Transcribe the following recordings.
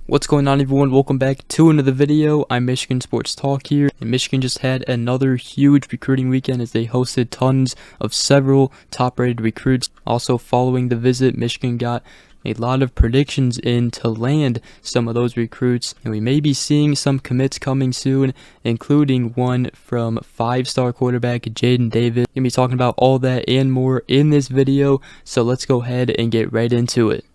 What's going on, everyone? Welcome back to another video. I'm Michigan Sports Talk here, and Michigan just had another huge recruiting weekend as they hosted tons of several top-rated recruits. Also, following the visit, Michigan got a lot of predictions in to land some of those recruits, and we may be seeing some commits coming soon, including one from five-star quarterback Jadyn Davis. We're going to be talking about all that and more in this video, so let's go ahead and get right into it.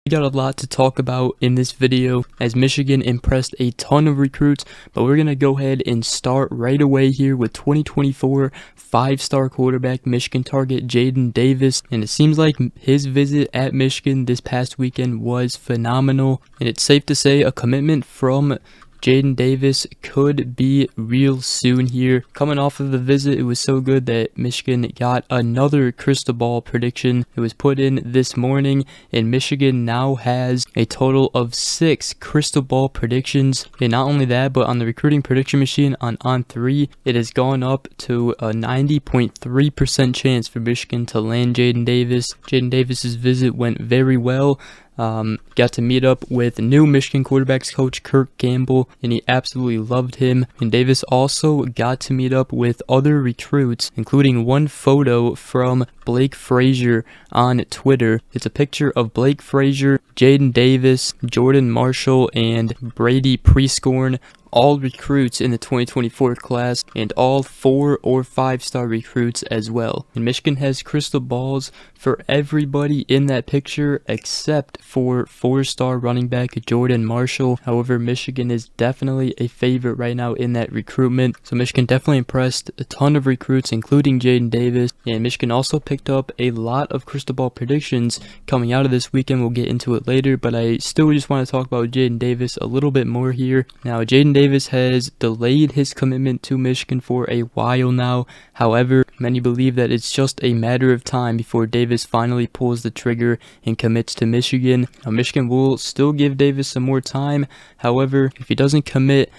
We got a lot to talk about in this video as Michigan impressed a ton of recruits, but we're going to go ahead and start right away here with 2024 five-star quarterback Michigan target Jadyn Davis, and it seems like his visit at Michigan this past weekend was phenomenal, and it's safe to say a commitment from Jaden Davis could be real soon here. Coming off of the visit, it was so good that Michigan got another crystal ball prediction. It was put in this morning, and Michigan now has a total of 6 crystal ball predictions. And not only that, but on the recruiting prediction machine on On3, it has gone up to a 90.3% chance for Michigan to land Jaden Davis. Jaden Davis's visit went very well. Got to meet up with new Michigan quarterbacks coach Kirk Gamble, and he absolutely loved him. And Davis also got to meet up with other recruits, including one photo from Blake Frazier on Twitter. It's a picture of Blake Frazier, Jaden Davis, Jordan Marshall, and Brady Prescorn, all recruits in the 2024 class, and all 4 or 5-star recruits as well. And Michigan has crystal balls for everybody in that picture except for 4-star running back Jordan Marshall. However, Michigan is definitely a favorite right now in that recruitment. So Michigan definitely impressed a ton of recruits, including Jaden Davis. And Michigan also picked up a lot of crystal ball predictions coming out of this weekend. We'll get into it later, but I still just want to talk about Jaden Davis a little bit more here. Now, Jaden Davis has delayed his commitment to Michigan for a while now. However, many believe that it's just a matter of time before Davis finally pulls the trigger and commits to Michigan. Now, Michigan will still give Davis some more time. However, if he doesn't commit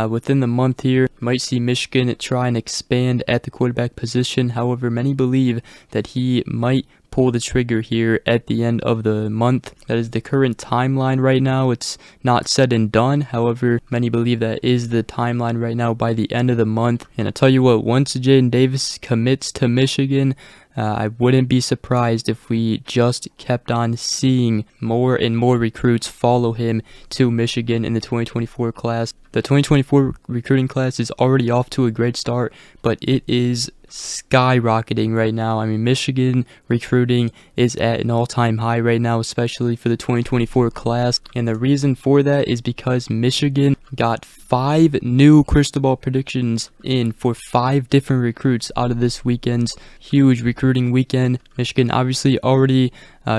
within the month here, you might see Michigan try and expand at the quarterback position. However, many believe that he might pull the trigger here at the end of the month. That is the current timeline right now. It's not said and done. However, many believe that is the timeline right now by the end of the month. And I tell you what, once Jaden Davis commits to Michigan, I wouldn't be surprised if we just kept on seeing more and more recruits follow him to Michigan in the 2024 class. The 2024 recruiting class is already off to a great start, but it is skyrocketing right now. I mean, Michigan recruiting is at an all-time high right now, especially for the 2024 class. And the reason for that is because Michigan got 5 new crystal ball predictions in for 5 different recruits out of this weekend's huge recruiting weekend. Michigan obviously already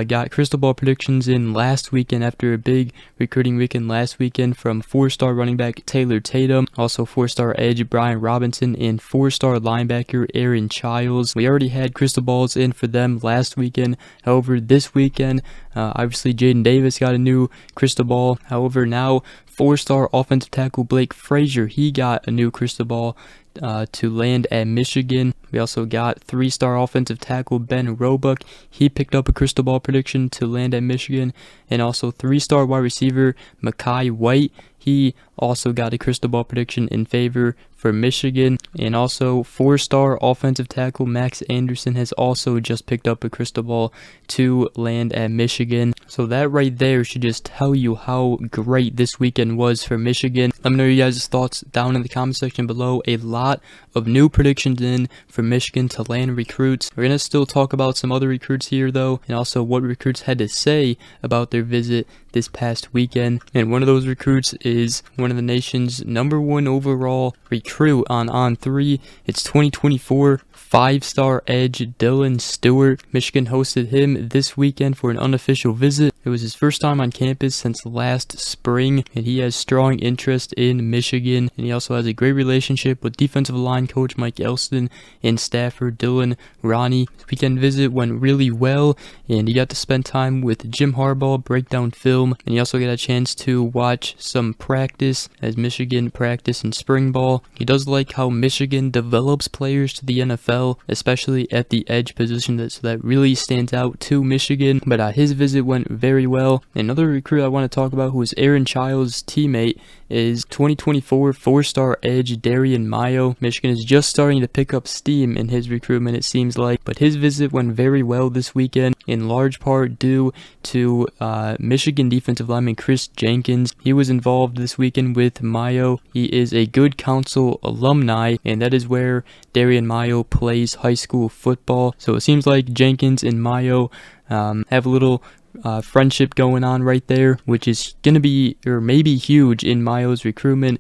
got crystal ball predictions in last weekend after a big recruiting weekend last weekend from 4-star running back Taylor Tatum, also 4-star edge Brian Robinson, and 4-star linebacker Aaron Childs. We already had crystal balls in for them last weekend. However, this weekend, obviously Jaden Davis got a new crystal ball. However, now 4-star offensive tackle Blake Frazier, he got a new crystal ball to land at Michigan. We also got 3-star offensive tackle Ben Roebuck. He picked up a crystal ball prediction to land at Michigan. And also 3-star wide receiver Mekhi White. He also got a crystal ball prediction in favor for Michigan. And also 4-star offensive tackle Max Anderson has also just picked up a crystal ball to land at Michigan. So that right there should just tell you how great this weekend was for Michigan. Let me know your guys' thoughts down in the comment section below. A lot of new predictions in for Michigan to land recruits. We're going to still talk about some other recruits here though, and also what recruits had to say about their visit this past weekend. And one of those recruits is one of the nation's #1 overall recruit on On3. It's 2024 5-star edge Dylan Stewart. Michigan hosted him this weekend for an unofficial visit. It was his first time on campus since last spring, and he has strong interest in Michigan, and he also has a great relationship with defensive line coach Mike Elston and staffer Dylan Ronnie. His weekend visit went really well, and he got to spend time with Jim Harbaugh, break down film, and he also got a chance to watch some practice as Michigan practice in spring ball. He does like how Michigan develops players to the NFL NFL, especially at the edge position. So that really stands out to Michigan. But his visit went very well. Another recruit I want to talk about, who is Aaron Child's teammate, is 2024 four-star edge Darian Mayo. Michigan is just starting to pick up steam in his recruitment, it seems like, but his visit went very well this weekend, in large part due to Michigan defensive lineman Chris Jenkins. He was involved this weekend with Mayo. He is a Good Counsel alumni, and that is where Darian Mayo plays high school football. So it seems like Jenkins and Mayo have a little friendship going on right there, which is going to be, or maybe huge in Mayo's recruitment,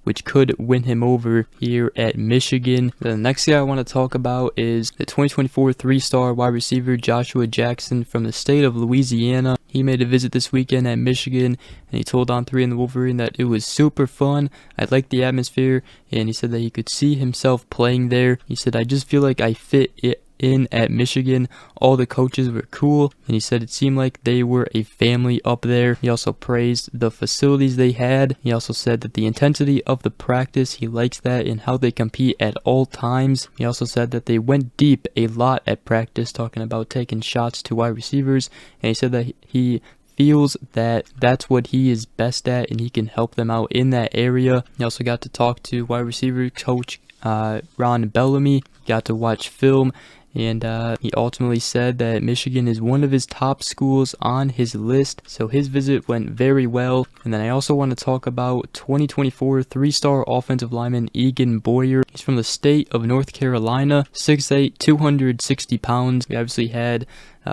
which could win him over here at Michigan. The next guy I want to talk about is the 2024 three-star wide receiver Joshua Jackson from the state of Louisiana. He made a visit this weekend at Michigan, and he told On3 and the Wolverine that it was super fun. I liked the atmosphere, and he said that he could see himself playing there. He said, I just feel like I fit in at Michigan. All the coaches were cool, and he said it seemed like they were a family up there. He also praised the facilities they had. He also said that the intensity of the practice, he likes that, and how they compete at all times. He also said that they went deep a lot at practice, talking about taking shots to wide receivers, and he said that he feels that that's what he is best at, and he can help them out in that area. He also got to talk to wide receiver coach Ron Bellamy, got to watch film, and he ultimately said that Michigan is one of his top schools on his list. So his visit went very well. And then I also want to talk about 2024 three-star offensive lineman Egan Boyer. He's from the state of North Carolina, 6'8", 260 pounds. We obviously had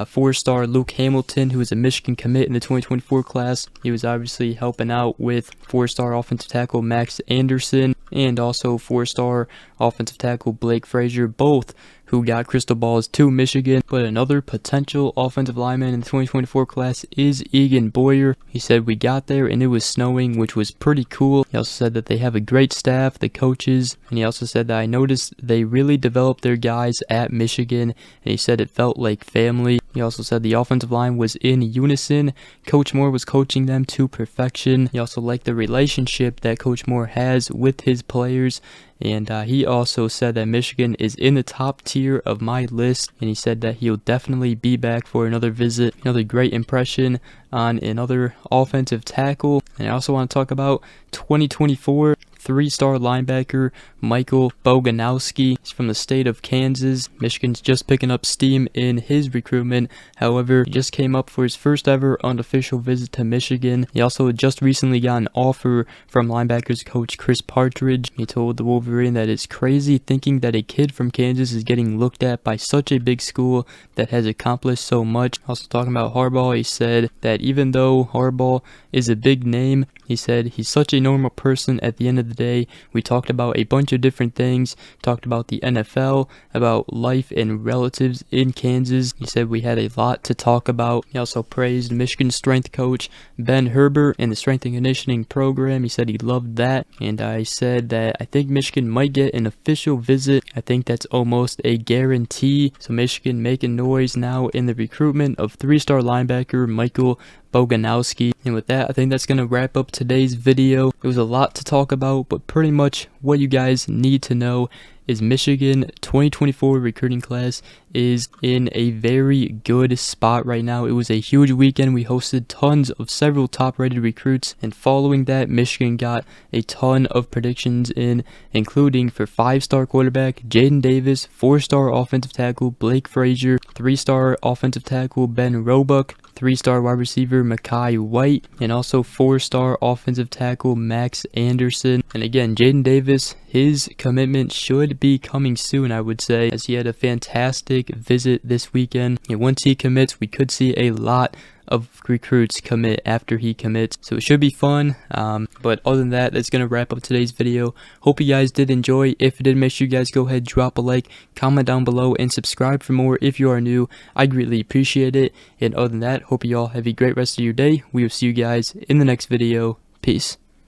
four-star Luke Hamilton, who was a Michigan commit in the 2024 class. He was obviously helping out with four-star offensive tackle Max Anderson, and also four-star offensive tackle Blake Frazier, both who got crystal balls to Michigan. But another potential offensive lineman in the 2024 class is Egan Boyer. He said, we got there and it was snowing, which was pretty cool. He also said that they have a great staff, the coaches, and he also said that I noticed they really developed their guys at Michigan, and he said it felt like family. He also said the offensive line was in unison. Coach Moore was coaching them to perfection. He also liked the relationship that Coach Moore has with his players. And he also said that Michigan is in the top tier of my list. And he said that he'll definitely be back for another visit. Another great impression on another offensive tackle. And I also want to talk about 2024 three-star linebacker Michael Boganowski. He's from the state of Kansas. Michigan's just picking up steam in his recruitment. However, he just came up for his first ever unofficial visit to Michigan. He also just recently got an offer from linebackers coach Chris Partridge. He told the Wolverine that it's crazy thinking that a kid from Kansas is getting looked at by such a big school that has accomplished so much. Also talking about Harbaugh, he said that even though Harbaugh is a big name, he said he's such a normal person at the end of the day. We talked about a bunch of different things, talked about the NFL, about life and relatives in Kansas. He said we had a lot to talk about. He also praised Michigan strength coach Ben Herbert and the strength and conditioning program. He said he loved that, and I said that I think Michigan might get an official visit. I think that's almost a guarantee. So Michigan making noise now in the recruitment of three-star linebacker Michael Boganowski. And with that, I think that's going to wrap up today's video. It was a lot to talk about, but pretty much what you guys need to know is Michigan 2024 recruiting class is in a very good spot right now. It was a huge weekend. We hosted tons of several top-rated recruits, and following that, Michigan got a ton of predictions in, including for 5-star quarterback Jaden Davis, 4-star offensive tackle Blake Frazier, 3-star offensive tackle Ben Roebuck, 3-star wide receiver Mekhi White, and also 4-star offensive tackle Max Anderson. And again, Jaden Davis, his commitment should be coming soon, I would say, as he had a fantastic visit this weekend. And once he commits, we could see a lot of recruits commit after he commits, so it should be fun. But other than that, that's gonna wrap up today's video. Hope you guys did enjoy. If you did, make sure you guys go ahead, drop a like, comment down below, and subscribe for more if you are new. I greatly appreciate it. And other than that, hope you all have a great rest of your day. We will see you guys in the next video. Peace.